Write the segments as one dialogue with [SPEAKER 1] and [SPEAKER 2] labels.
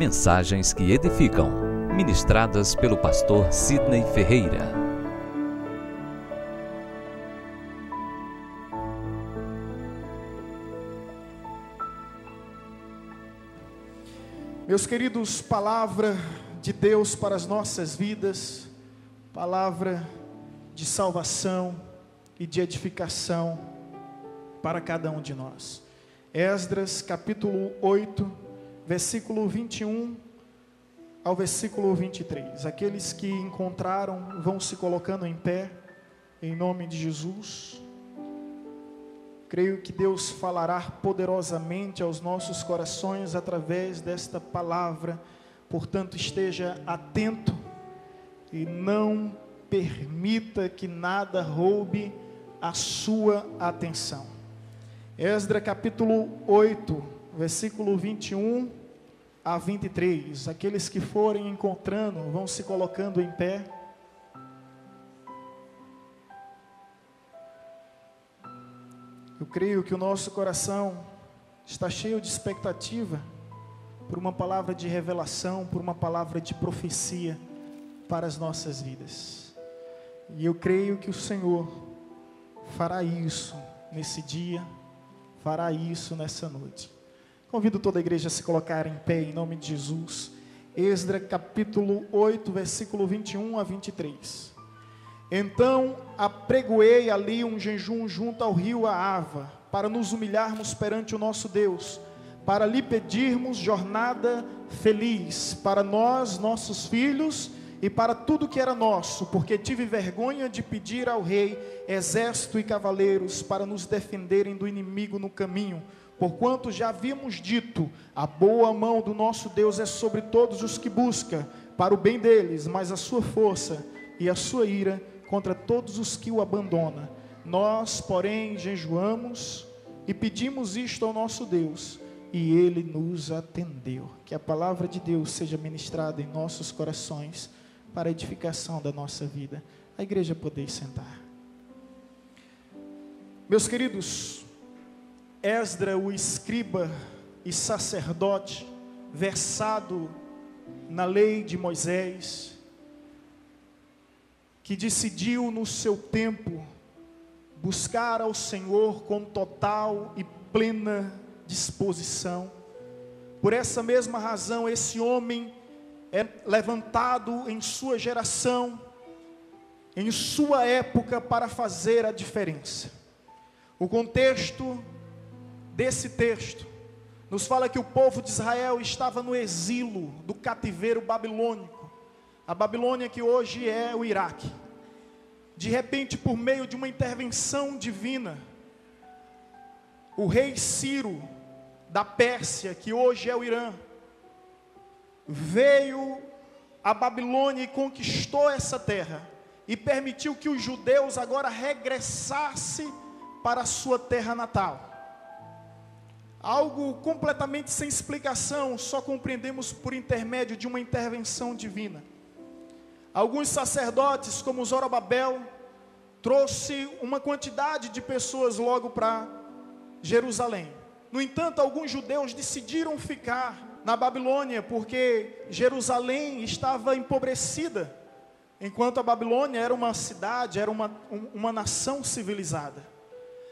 [SPEAKER 1] Mensagens que edificam, ministradas pelo pastor Sidney Ferreira.
[SPEAKER 2] Meus queridos, palavra de Deus para as nossas vidas, palavra de salvação e de edificação para cada um de nós. Esdras capítulo 8, versículo 21 ao versículo 23. Aqueles que encontraram vão se colocando em pé, em nome de Jesus. Creio que Deus falará poderosamente aos nossos corações através desta palavra. Portanto, esteja atento e não permita que nada roube a sua atenção. Esdras capítulo 8, versículo 21 a 23. Aqueles que forem encontrando vão se colocando em pé. Eu creio que o nosso coração está cheio de expectativa por uma palavra de revelação, por uma palavra de profecia para as nossas vidas. E eu creio que o Senhor fará isso nesse dia, fará isso nessa noite. Convido toda a igreja a se colocar em pé em nome de Jesus. Esdras capítulo 8, versículo 21 a 23. Então apregoei ali um jejum junto ao rio Ahava, para nos humilharmos perante o nosso Deus, para lhe pedirmos jornada feliz, para nós, nossos filhos, e para tudo que era nosso, porque tive vergonha de pedir ao rei exército e cavaleiros, para nos defenderem do inimigo no caminho, porquanto já havíamos dito, a boa mão do nosso Deus é sobre todos os que busca, para o bem deles, mas a sua força e a sua ira contra todos os que o abandonam. Nós, porém, jejuamos e pedimos isto ao nosso Deus, e Ele nos atendeu. Que a palavra de Deus seja ministrada em nossos corações, para a edificação da nossa vida. A igreja poder sentar. Meus queridos, Esdras, o escriba e sacerdote, versado na lei de Moisés, que decidiu no seu tempo buscar ao Senhor com total e plena disposição. Por essa mesma razão, esse homem é levantado em sua geração, em sua época, para fazer a diferença. O contexto desse texto nos fala que o povo de Israel estava no exílio do cativeiro babilônico. A Babilônia que hoje é o Iraque. De repente, por meio de uma intervenção divina, o rei Ciro da Pérsia, que hoje é o Irã, veio à Babilônia e conquistou essa terra, e permitiu que os judeus agora regressassem para a sua terra natal. Algo completamente sem explicação, só compreendemos por intermédio de uma intervenção divina. Alguns sacerdotes, como Zorobabel, trouxe uma quantidade de pessoas logo para Jerusalém. No entanto, alguns judeus decidiram ficar na Babilônia, porque Jerusalém estava empobrecida, enquanto a Babilônia era uma cidade, era uma nação civilizada.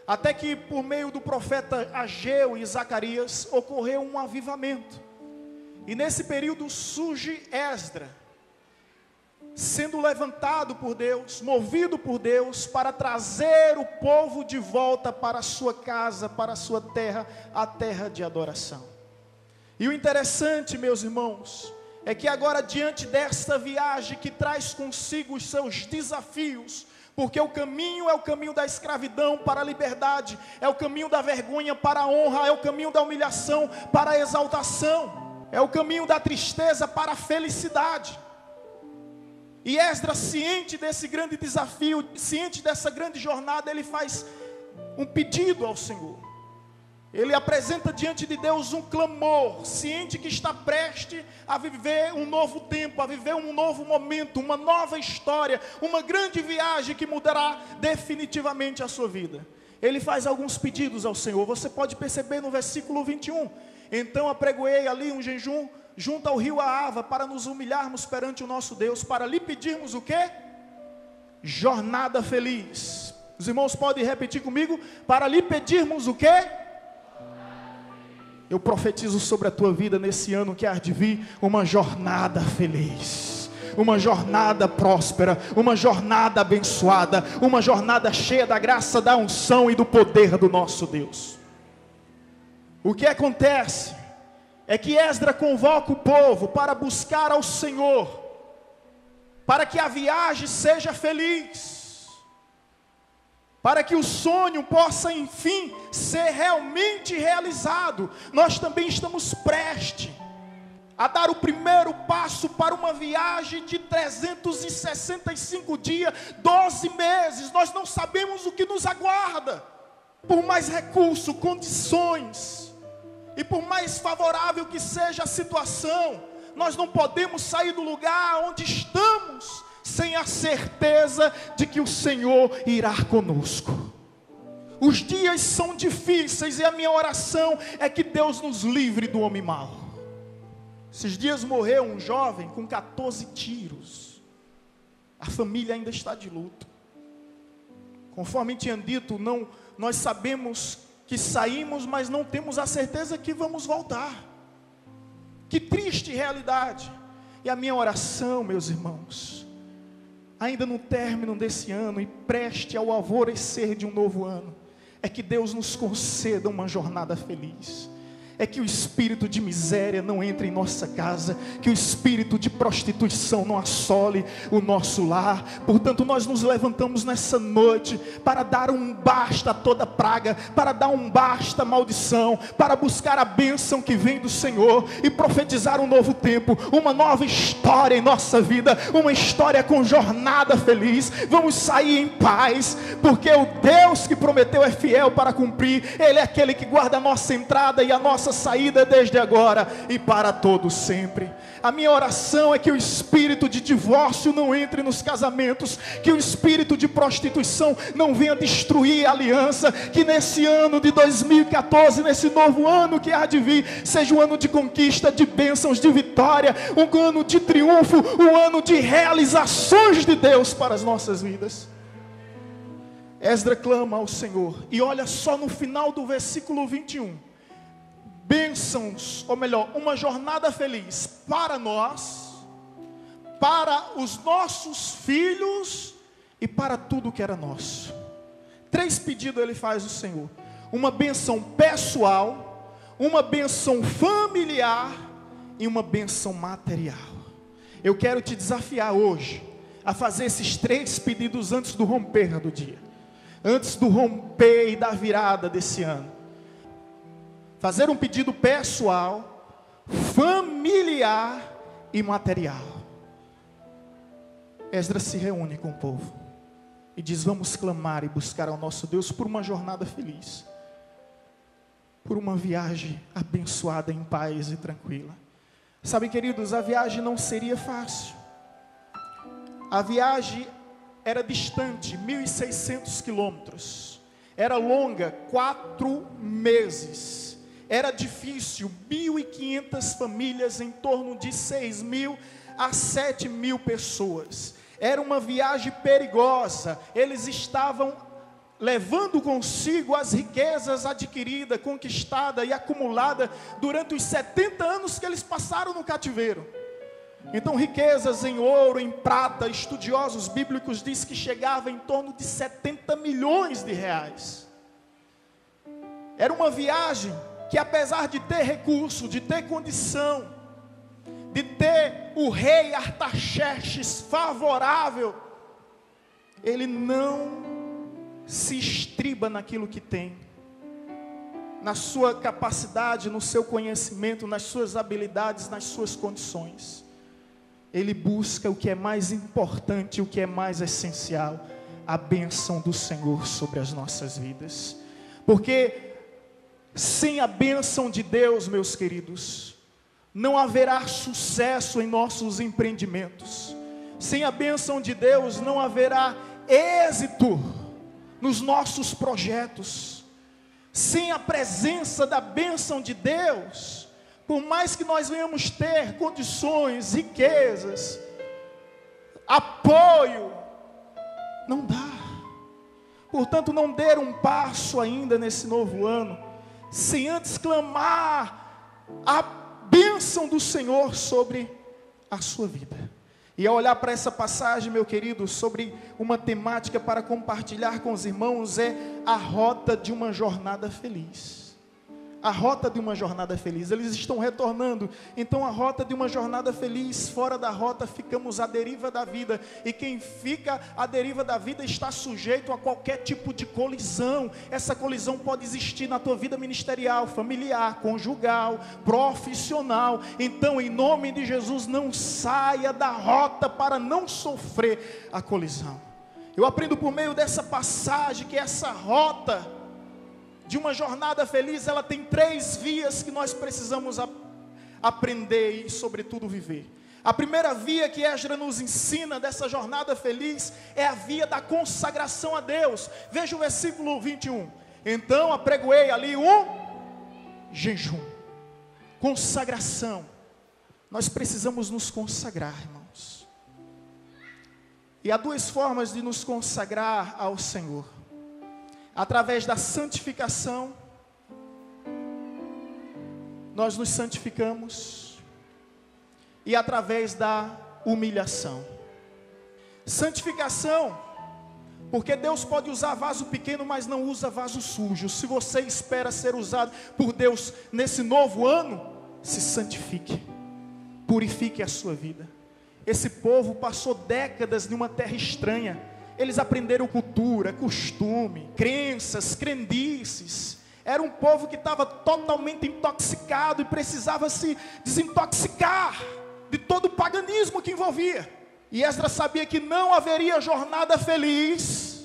[SPEAKER 2] Até que, por meio do profeta Ageu e Zacarias, ocorreu um avivamento. E nesse período surge Esdras, sendo levantado por Deus, movido por Deus, para trazer o povo de volta para a sua casa, para a sua terra, a terra de adoração. E o interessante, meus irmãos, é que agora, diante desta viagem que traz consigo os seus desafios, porque o caminho é o caminho da escravidão para a liberdade, é o caminho da vergonha para a honra, é o caminho da humilhação para a exaltação, é o caminho da tristeza para a felicidade. E Esdras, ciente desse grande desafio, ciente dessa grande jornada, ele faz um pedido ao Senhor. Ele apresenta diante de Deus um clamor, ciente que está prestes a viver um novo tempo, a viver um novo momento, uma nova história, uma grande viagem que mudará definitivamente a sua vida. Ele faz alguns pedidos ao Senhor. Você pode perceber no versículo 21. Então apregoei ali um jejum junto ao rio Ahava, para nos humilharmos perante o nosso Deus, para lhe pedirmos o quê? Jornada feliz. Os irmãos podem repetir comigo? Para lhe pedirmos o quê? Eu profetizo sobre a tua vida nesse ano que há de vir uma jornada feliz, uma jornada próspera, uma jornada abençoada, uma jornada cheia da graça, da unção e do poder do nosso Deus. O que acontece é que Esdras convoca o povo para buscar ao Senhor, para que a viagem seja feliz, para que o sonho possa enfim ser realmente realizado. Nós também estamos prestes a dar o primeiro passo para uma viagem de 365 dias, 12 meses. Nós não sabemos o que nos aguarda. Por mais recursos, condições, e por mais favorável que seja a situação, nós não podemos sair do lugar onde estamos sem a certeza de que o Senhor irá conosco. Os dias são difíceis e a minha oração é que Deus nos livre do homem mau. Esses dias morreu um jovem com 14 tiros. A família ainda está de luto. Conforme tinha dito, nós sabemos que saímos, mas não temos a certeza que vamos voltar. Que triste realidade. E a minha oração, meus irmãos, ainda no término desse ano e preste ao alvorecer de um novo ano, é que Deus nos conceda uma jornada feliz. É que o espírito de miséria não entre em nossa casa, que o espírito de prostituição não assole o nosso lar. Portanto, nós nos levantamos nessa noite para dar um basta a toda praga, para dar um basta à maldição, para buscar a bênção que vem do Senhor e profetizar um novo tempo, uma nova história em nossa vida, uma história com jornada feliz. Vamos sair em paz, porque o Deus que prometeu é fiel para cumprir. Ele é aquele que guarda a nossa entrada e a nossa saída desde agora e para todo sempre. A minha oração é que o espírito de divórcio não entre nos casamentos, que o espírito de prostituição não venha destruir a aliança, que nesse ano de 2014, nesse novo ano que há de vir, seja um ano de conquista, de bênçãos, de vitória, um ano de triunfo, um ano de realizações de Deus para as nossas vidas. Esdras clama ao Senhor, e olha só no final do versículo 21, bênçãos, ou melhor, uma jornada feliz para nós, para os nossos filhos e para tudo que era nosso. 3 pedidos ele faz ao Senhor: uma bênção pessoal, uma bênção familiar e uma bênção material. Eu quero te desafiar hoje a fazer esses 3 pedidos antes do romper do dia, antes do romper e da virada desse ano. Fazer um pedido pessoal, familiar e material. Esdras se reúne com o povo e diz: vamos clamar e buscar ao nosso Deus por uma jornada feliz, por uma viagem abençoada em paz e tranquila. Sabe, queridos, a viagem não seria fácil. A viagem era distante, 1.600 quilômetros. Era longa, 4 meses. Era difícil, 1.500 famílias, em torno de 6.000 a 7.000 pessoas. Era uma viagem perigosa. Eles estavam levando consigo as riquezas adquiridas, conquistadas e acumuladas durante os 70 anos que eles passaram no cativeiro. Então, riquezas em ouro, em prata, estudiosos bíblicos dizem que chegava em torno de 70 milhões de reais. Era uma viagem que, apesar de ter recurso, de ter condição, de ter o rei Artaxerxes favorável, ele não se estriba naquilo que tem, na sua capacidade, no seu conhecimento, nas suas habilidades, nas suas condições. Ele busca o que é mais importante, o que é mais essencial: a bênção do Senhor sobre as nossas vidas. Porque sem a bênção de Deus, meus queridos, não haverá sucesso em nossos empreendimentos. Sem a bênção de Deus não haverá êxito nos nossos projetos. Sem a presença da bênção de Deus, Por mais que nós venhamos ter condições, riquezas, apoio, não dá. Portanto, não dê um passo ainda nesse novo ano, sem antes clamar a bênção do Senhor sobre a sua vida. E ao olhar para essa passagem, meu querido, sobre uma temática para compartilhar com os irmãos, é a rota de uma jornada feliz. A rota de uma jornada feliz. Eles estão retornando. Então a rota de uma jornada feliz. Fora da rota ficamos à deriva da vida. E quem fica à deriva da vida está sujeito a qualquer tipo de colisão. Essa colisão pode existir na tua vida ministerial, familiar, conjugal, profissional. Então, em nome de Jesus, não saia da rota para não sofrer a colisão. Eu aprendo por meio dessa passagem que essa rota de uma jornada feliz, ela tem 3 vias que nós precisamos aprender e, sobretudo, viver. A primeira via que Esdras nos ensina dessa jornada feliz é a via da consagração a Deus. Veja o versículo 21. Então apregoei ali um jejum, consagração. Nós precisamos nos consagrar, irmãos. E há 2 formas de nos consagrar ao Senhor. Através da santificação, nós nos santificamos, e através da humilhação. Santificação, porque Deus pode usar vaso pequeno, mas não usa vaso sujo. Se você espera ser usado por Deus nesse novo ano, se santifique, purifique a sua vida. Esse povo passou décadas numa terra estranha. Eles aprenderam cultura, costume, crenças, crendices. Era um povo que estava totalmente intoxicado e precisava se desintoxicar de todo o paganismo que envolvia. E Esdras sabia que não haveria jornada feliz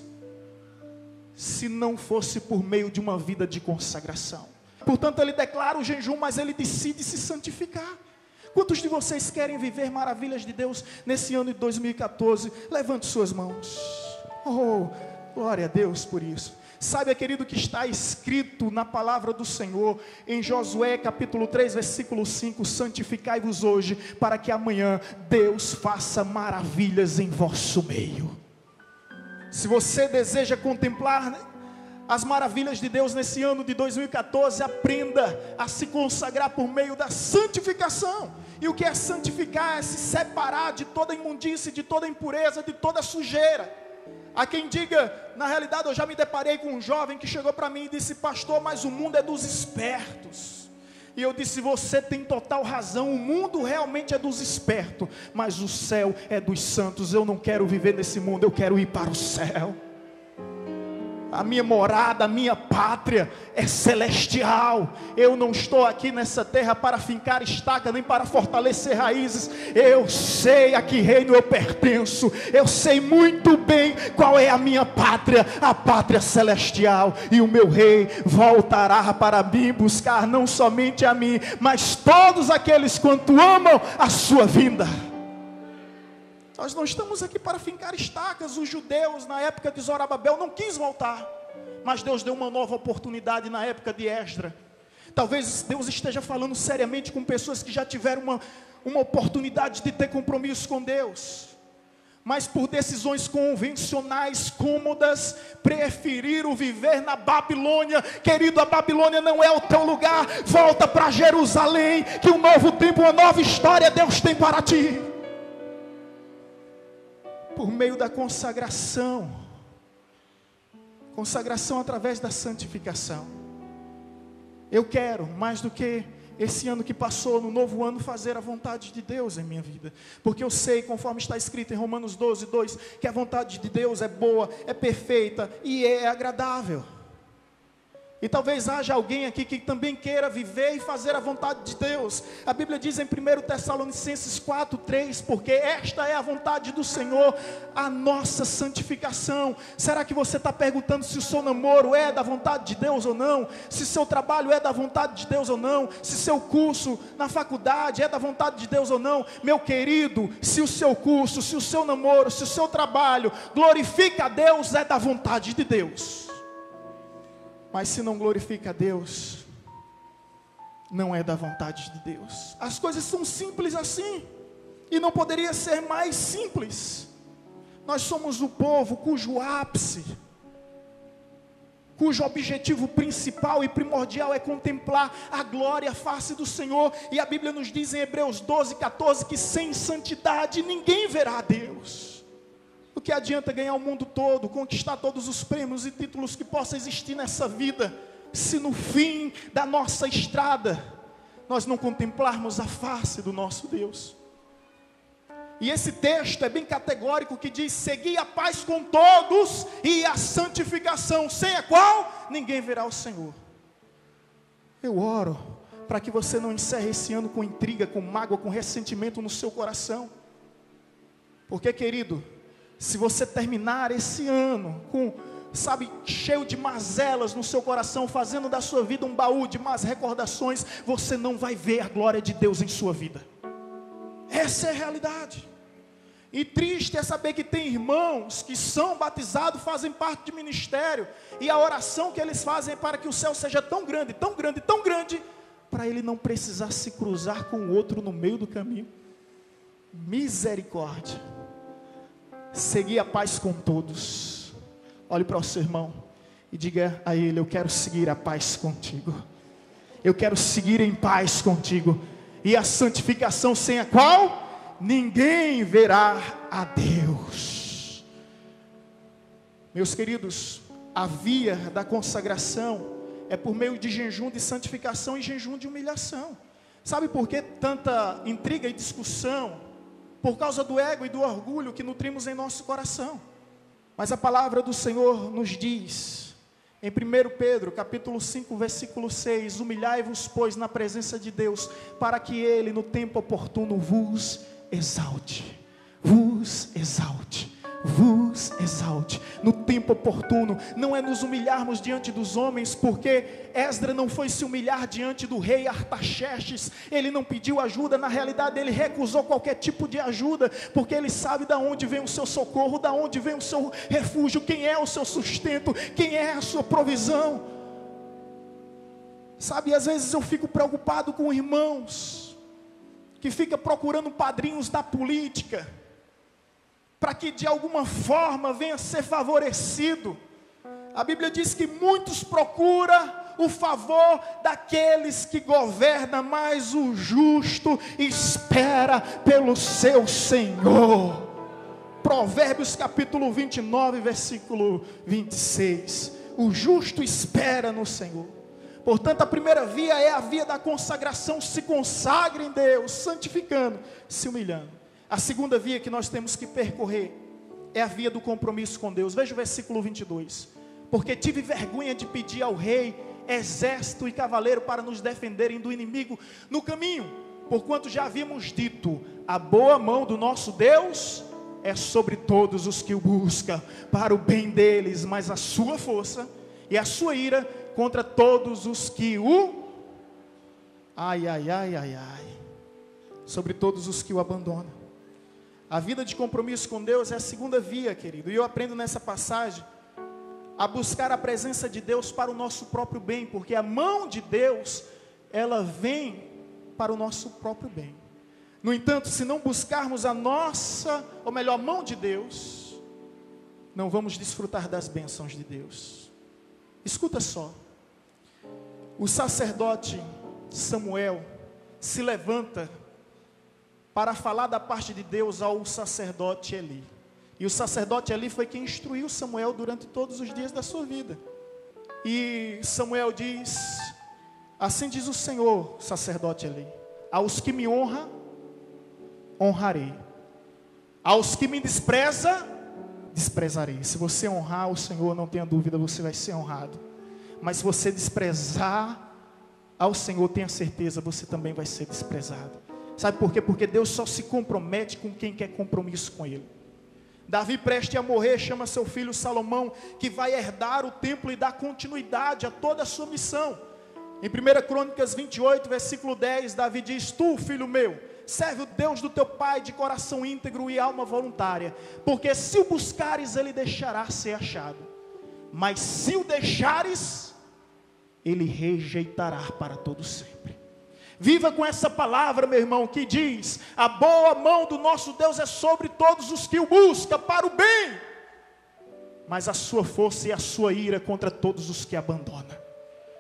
[SPEAKER 2] se não fosse por meio de uma vida de consagração. Portanto, ele declara o jejum, mas ele decide se santificar. Quantos de vocês querem viver maravilhas de Deus nesse ano de 2014? Levante suas mãos. Oh, glória a Deus por isso. Saiba, querido, que está escrito na palavra do Senhor, em Josué capítulo 3, versículo 5, santificai-vos hoje, para que amanhã Deus faça maravilhas em vosso meio. Se você deseja contemplar as maravilhas de Deus nesse ano de 2014, aprenda a se consagrar por meio da santificação. E o que é santificar? É se separar de toda imundície, de toda impureza, de toda sujeira. Há quem diga, na realidade eu já me deparei com um jovem que chegou para mim e disse: pastor, mas o mundo é dos espertos. E eu disse: você tem total razão, o mundo realmente é dos espertos, mas o céu é dos santos. Eu não quero viver nesse mundo, eu quero ir para o céu. A minha morada, a minha pátria é celestial. Eu não estou aqui nessa terra para fincar estaca, nem para fortalecer raízes. Eu sei a que reino eu pertenço. Eu sei muito bem qual é a minha pátria, a pátria celestial. E o meu rei voltará para mim buscar não somente a mim, mas todos aqueles quanto amam a sua vinda. Nós não estamos aqui para fincar estacas. Os judeus na época de Zorobabel não quis voltar, mas Deus deu uma nova oportunidade na época de Esdras. Talvez Deus esteja falando seriamente com pessoas que já tiveram uma oportunidade de ter compromisso com Deus, mas por decisões convencionais, cômodas, preferiram viver na Babilônia. Querido, a Babilônia não é o teu lugar. Volta para Jerusalém, que um novo tempo, uma nova história Deus tem para ti. Por meio da consagração através da santificação. Eu quero, mais do que esse ano que passou, no novo ano, fazer a vontade de Deus em minha vida, porque eu sei, conforme está escrito em Romanos 12, 2, que a vontade de Deus é boa, é perfeita e é agradável. E talvez haja alguém aqui que também queira viver e fazer a vontade de Deus. A Bíblia diz em 1 Tessalonicenses 4, 3, porque esta é a vontade do Senhor, a nossa santificação. Será que você está perguntando se o seu namoro é da vontade de Deus ou não? Se seu trabalho é da vontade de Deus ou não? Se seu curso na faculdade é da vontade de Deus ou não? Meu querido, se o seu curso, se o seu namoro, se o seu trabalho glorifica a Deus, é da vontade de Deus. Mas se não glorifica a Deus, não é da vontade de Deus. As coisas são simples assim, e não poderia ser mais simples. Nós somos o povo cujo ápice, cujo objetivo principal e primordial é contemplar a glória, a face do Senhor. E a Bíblia nos diz em Hebreus 12:14 que sem santidade ninguém verá a Deus. O que adianta ganhar o mundo todo, conquistar todos os prêmios e títulos que possa existir nessa vida, se no fim da nossa estrada nós não contemplarmos a face do nosso Deus? E esse texto é bem categórico, que diz: segui a paz com todos e a santificação, sem a qual ninguém verá o Senhor. Eu oro para que você não encerre esse ano com intriga, com mágoa, com ressentimento no seu coração. Porque, querido, se você terminar esse ano com, cheio de mazelas no seu coração, fazendo da sua vida um baú de más recordações, você não vai ver a glória de Deus em sua vida. Essa é a realidade. E triste é saber que tem irmãos que são batizados, fazem parte de ministério, e a oração que eles fazem é para que o céu seja tão grande, tão grande, tão grande, para ele não precisar se cruzar com o outro no meio do caminho. Misericórdia. Seguir a paz com todos. Olhe para o seu irmão e diga a ele: eu quero seguir a paz contigo, eu quero seguir em paz contigo, e a santificação, sem a qual ninguém verá a Deus. Meus queridos, a via da consagração é por meio de jejum de santificação e jejum de humilhação. Sabe por que tanta intriga e discussão? Por causa do ego e do orgulho que nutrimos em nosso coração. Mas a palavra do Senhor nos diz, em 1 Pedro, capítulo 5, versículo 6, humilhai-vos, pois, na presença de Deus, para que Ele, no tempo oportuno, vos exalte, vos exalte, vos exalte, no tempo oportuno. Não é nos humilharmos diante dos homens, porque Esdras não foi se humilhar diante do rei Artaxerxes. Ele não pediu ajuda, na realidade ele recusou qualquer tipo de ajuda, porque ele sabe de onde vem o seu socorro, de onde vem o seu refúgio, quem é o seu sustento, quem é a sua provisão. Sabe, às vezes eu fico preocupado com irmãos que fica procurando padrinhos da política, para que de alguma forma venha a ser favorecido. A Bíblia diz que muitos procuram o favor daqueles que governam, mas o justo espera pelo seu Senhor. Provérbios capítulo 29, versículo 26. O justo espera no Senhor. Portanto, a primeira via é a via da consagração. Se consagre em Deus, santificando, se humilhando. A segunda via que nós temos que percorrer é a via do compromisso com Deus. Veja o versículo 22. Porque tive vergonha de pedir ao rei exército e cavaleiro para nos defenderem do inimigo no caminho, porquanto já havíamos dito: a boa mão do nosso Deus é sobre todos os que o buscam, para o bem deles, mas a sua força e a sua ira contra todos os que o sobre todos os que o abandonam. A vida de compromisso com Deus é a segunda via, querido. E eu aprendo nessa passagem a buscar a presença de Deus para o nosso próprio bem, porque a mão de Deus, ela vem para o nosso próprio bem. No entanto, se não buscarmos a nossa, ou melhor, a mão de Deus, não vamos desfrutar das bênçãos de Deus. Escuta só. O sacerdote Samuel se levanta para falar da parte de Deus ao sacerdote Eli. E o sacerdote Eli foi quem instruiu Samuel durante todos os dias da sua vida. E Samuel diz: assim diz o Senhor, sacerdote Eli: aos que me honram, honrarei; aos que me desprezam, desprezarei. Se você honrar o Senhor, não tenha dúvida, você vai ser honrado. Mas se você desprezar ao Senhor, tenha certeza, você também vai ser desprezado. Sabe por quê? Porque Deus só se compromete com quem quer compromisso com Ele. Davi, prestes a morrer, chama seu filho Salomão, que vai herdar o templo e dar continuidade a toda a sua missão. Em 1 Crônicas 28, versículo 10, Davi diz: tu, filho meu, serve o Deus do teu pai de coração íntegro e alma voluntária, porque se o buscares, ele deixará ser achado, mas se o deixares, ele rejeitará para todo sempre. Viva com essa palavra, meu irmão, que diz: a boa mão do nosso Deus é sobre todos os que o buscam para o bem, mas a sua força e a sua ira contra todos os que abandonam.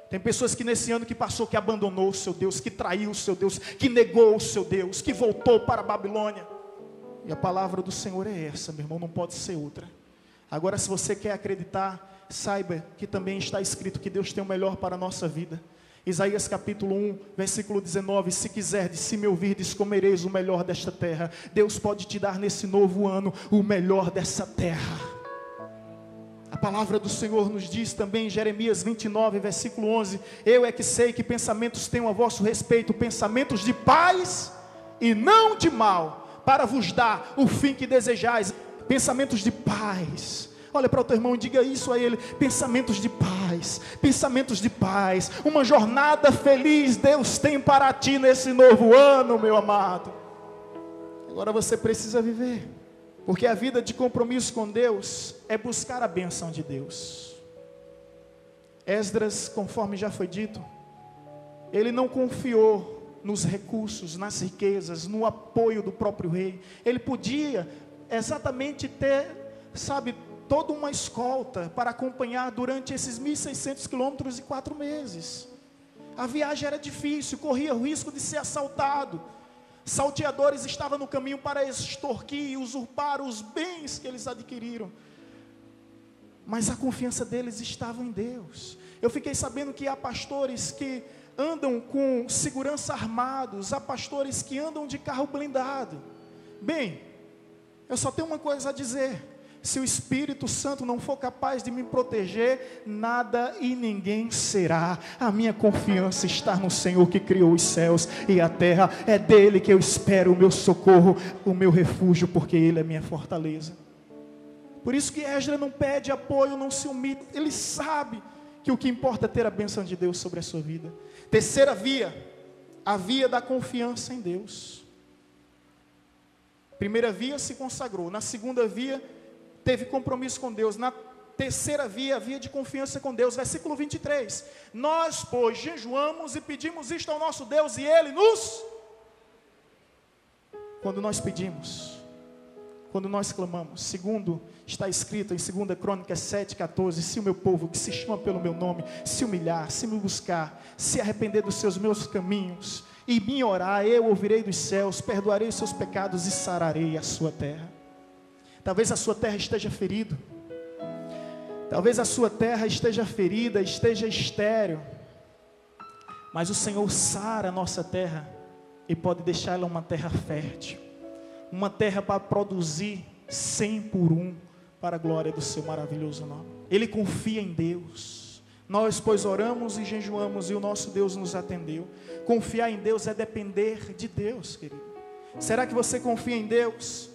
[SPEAKER 2] Tem pessoas que nesse ano que passou, que abandonou o seu Deus, que traiu o seu Deus, que negou o seu Deus, que voltou para a Babilônia. E a palavra do Senhor é essa, meu irmão, não pode ser outra. Agora, se você quer acreditar, saiba que também está escrito que Deus tem o melhor para a nossa vida. Isaías capítulo 1, versículo 19: se quiserdes, se me ouvirdes, comereis o melhor desta terra. Deus pode te dar nesse novo ano o melhor dessa terra. A palavra do Senhor nos diz também em Jeremias 29, versículo 11: eu é que sei que pensamentos tenho a vosso respeito, pensamentos de paz e não de mal, para vos dar o fim que desejais. Pensamentos de paz. Olha para o teu irmão e diga isso a ele: pensamentos de paz, pensamentos de paz. Uma jornada feliz Deus tem para ti nesse novo ano, meu amado. Agora você precisa viver, porque a vida de compromisso com Deus é buscar a bênção de Deus. Esdras, conforme já foi dito, ele não confiou nos recursos, nas riquezas, no apoio do próprio rei. Ele podia exatamente ter, toda uma escolta para acompanhar durante esses 1.600 quilômetros e 4 meses. A viagem era difícil, corria o risco de ser assaltado. Salteadores estavam no caminho para extorquir e usurpar os bens que eles adquiriram. Mas a confiança deles estava em Deus. Eu fiquei sabendo que há pastores que andam com segurança armados, há pastores que andam de carro blindado. Bem, eu só tenho uma coisa a dizer: se o Espírito Santo não for capaz de me proteger, nada e ninguém será. A minha confiança está no Senhor que criou os céus e a terra. É dele que eu espero o meu socorro, o meu refúgio, porque ele é minha fortaleza. Por isso que Esdras não pede apoio, não se humilha. Ele sabe que o que importa é ter a bênção de Deus sobre a sua vida. Terceira via, a via da confiança em Deus. Primeira via, se consagrou. Na segunda via, teve compromisso com Deus. Na terceira via, a via de confiança com Deus. Versículo 23: nós, pois, jejuamos e pedimos isto ao nosso Deus, e Ele nos... Quando nós pedimos, quando nós clamamos, segundo está escrito em 2 Crônicas 7,14: se o meu povo, que se chama pelo meu nome, se humilhar, se me buscar, se arrepender dos seus meus caminhos, e me orar, eu ouvirei dos céus, perdoarei os seus pecados e sararei a sua terra. Talvez a sua terra esteja ferida, talvez a sua terra esteja ferida, esteja estéril, mas o Senhor sara a nossa terra e pode deixar ela uma terra fértil, uma terra para produzir 100 por 1, para a glória do seu maravilhoso nome. Ele confia em Deus. Nós, pois, oramos e jejuamos e o nosso Deus nos atendeu. Confiar em Deus é depender de Deus, querido. Será que você confia em Deus?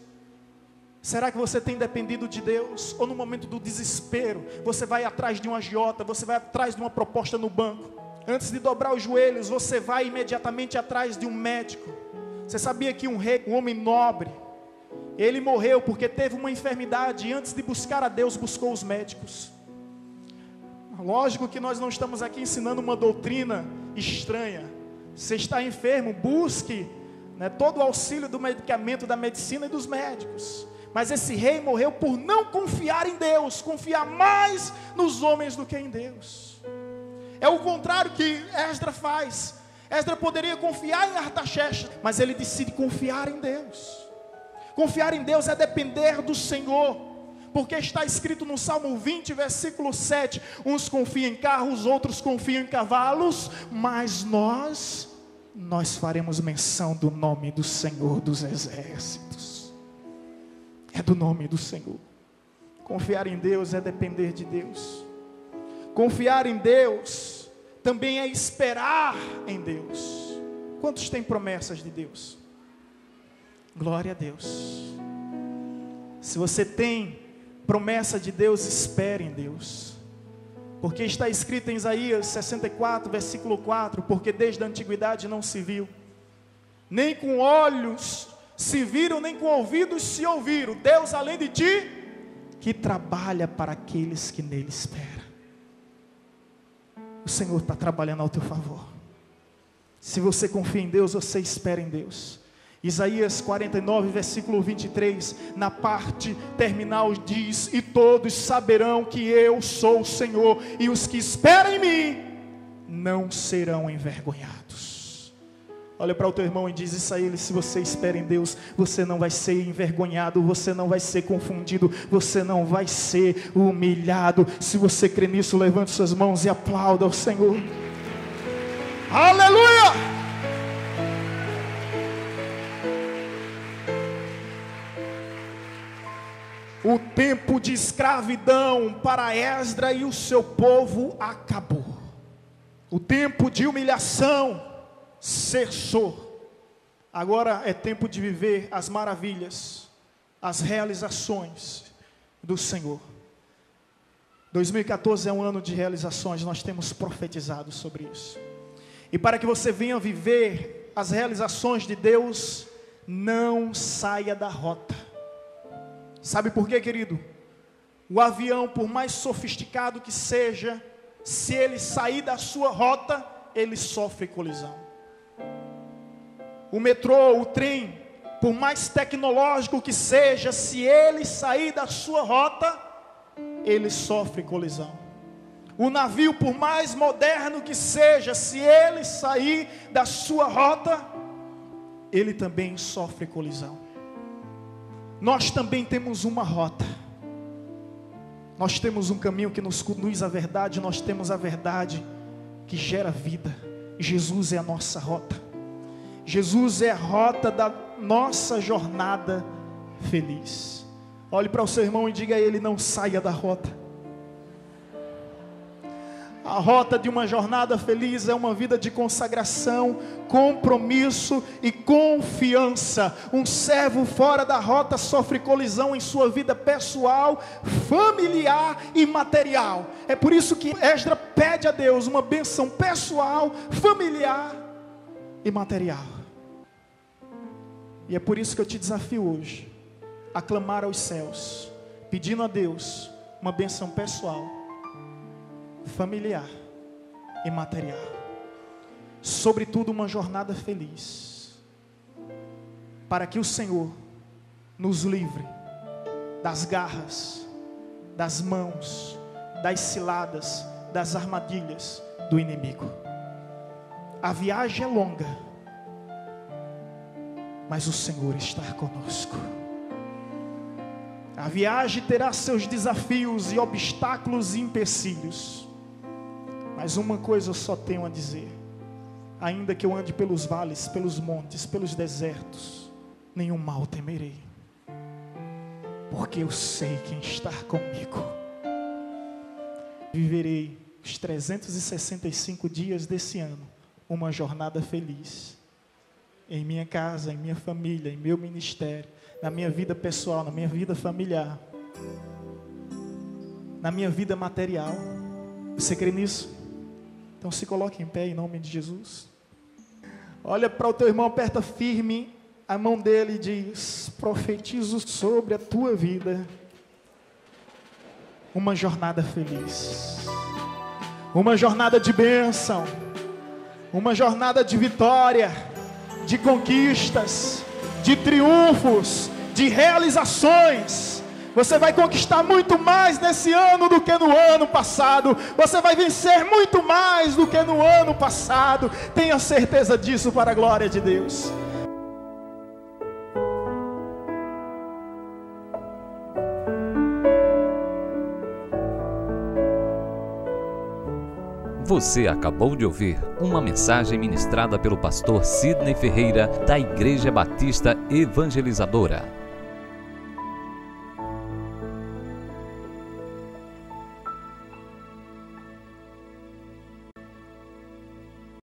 [SPEAKER 2] Será que você tem dependido de Deus? Ou no momento do desespero, você vai atrás de um agiota, você vai atrás de uma proposta no banco? Antes de dobrar os joelhos, você vai imediatamente atrás de um médico. Você sabia que um rei, um homem nobre, ele morreu porque teve uma enfermidade e antes de buscar a Deus, buscou os médicos. Lógico que nós não estamos aqui ensinando uma doutrina estranha. Você está enfermo, busque todo o auxílio do medicamento, da medicina e dos médicos. Mas esse rei morreu por não confiar em Deus, confiar mais nos homens do que em Deus. É o contrário que Esdras faz. Esdras poderia confiar em Artaxerxes, mas ele decide confiar em Deus. Confiar em Deus é depender do Senhor, porque está escrito no Salmo 20, versículo 7, uns confiam em carros, outros confiam em cavalos, mas nós faremos menção do nome do Senhor dos exércitos. É do nome do Senhor. Confiar em Deus é depender de Deus. Confiar em Deus também é esperar em Deus. Quantos têm promessas de Deus? Glória a Deus. Se você tem promessa de Deus, espere em Deus. Porque está escrito em Isaías 64, versículo 4: porque desde a antiguidade não se viu, nem com olhos se viram, nem com ouvidos se ouviram, Deus além de ti, que trabalha para aqueles que nele esperam. O Senhor está trabalhando ao teu favor. Se você confia em Deus, você espera em Deus. Isaías 49, versículo 23, na parte terminal diz: e todos saberão que eu sou o Senhor, e os que esperam em mim não serão envergonhados. Olha para o teu irmão e diz isso a ele: se você espera em Deus, você não vai ser envergonhado, você não vai ser confundido, você não vai ser humilhado. Se você crê nisso, levante suas mãos e aplauda ao Senhor. Aleluia! O tempo de escravidão para Esdras e o seu povo acabou. O tempo de humilhação cessou. Agora é tempo de viver as maravilhas, as realizações do Senhor. 2014 é um ano de realizações, nós temos profetizado sobre isso. E para que você venha viver as realizações de Deus, não saia da rota. Sabe por quê, querido? O avião, por mais sofisticado que seja, se ele sair da sua rota, ele sofre colisão. O metrô, o trem, por mais tecnológico que seja, se ele sair da sua rota, ele sofre colisão. O navio, por mais moderno que seja, se ele sair da sua rota, ele também sofre colisão. Nós também temos uma rota. Nós temos um caminho que nos conduz à verdade. Nós temos a verdade que gera vida. Jesus é a nossa rota. Jesus é a rota da nossa jornada feliz. Olhe para o seu irmão e diga a ele: não saia da rota. A rota de uma jornada feliz é uma vida de consagração, compromisso e confiança. Um servo fora da rota sofre colisão em sua vida pessoal, familiar e material. É por isso que Esdras pede a Deus uma bênção pessoal, familiar e material. E é por isso que eu te desafio hoje a clamar aos céus, pedindo a Deus uma bênção pessoal, familiar e material, sobretudo uma jornada feliz, para que o Senhor nos livre das garras, das mãos, das ciladas, das armadilhas do inimigo. A viagem é longa, mas o Senhor está conosco. A viagem terá seus desafios e obstáculos e empecilhos, mas uma coisa eu só tenho a dizer: ainda que eu ande pelos vales, pelos montes, pelos desertos, nenhum mal temerei, porque eu sei quem está comigo. Viverei os 365 dias desse ano uma jornada feliz, em minha casa, em minha família, em meu ministério, na minha vida pessoal, na minha vida familiar, na minha vida material. Você crê nisso? Então se coloque em pé em nome de Jesus. Olha para o teu irmão, aperta firme a mão dele e diz: profetizo sobre a tua vida uma jornada feliz, uma jornada de bênção, uma jornada de vitória, de conquistas, de triunfos, de realizações. Você vai conquistar muito mais nesse ano do que no ano passado. Você vai vencer muito mais do que no ano passado. Tenha certeza disso, para a glória de Deus.
[SPEAKER 1] Você acabou de ouvir uma mensagem ministrada pelo pastor Sidney Ferreira, da Igreja Batista Evangelizadora.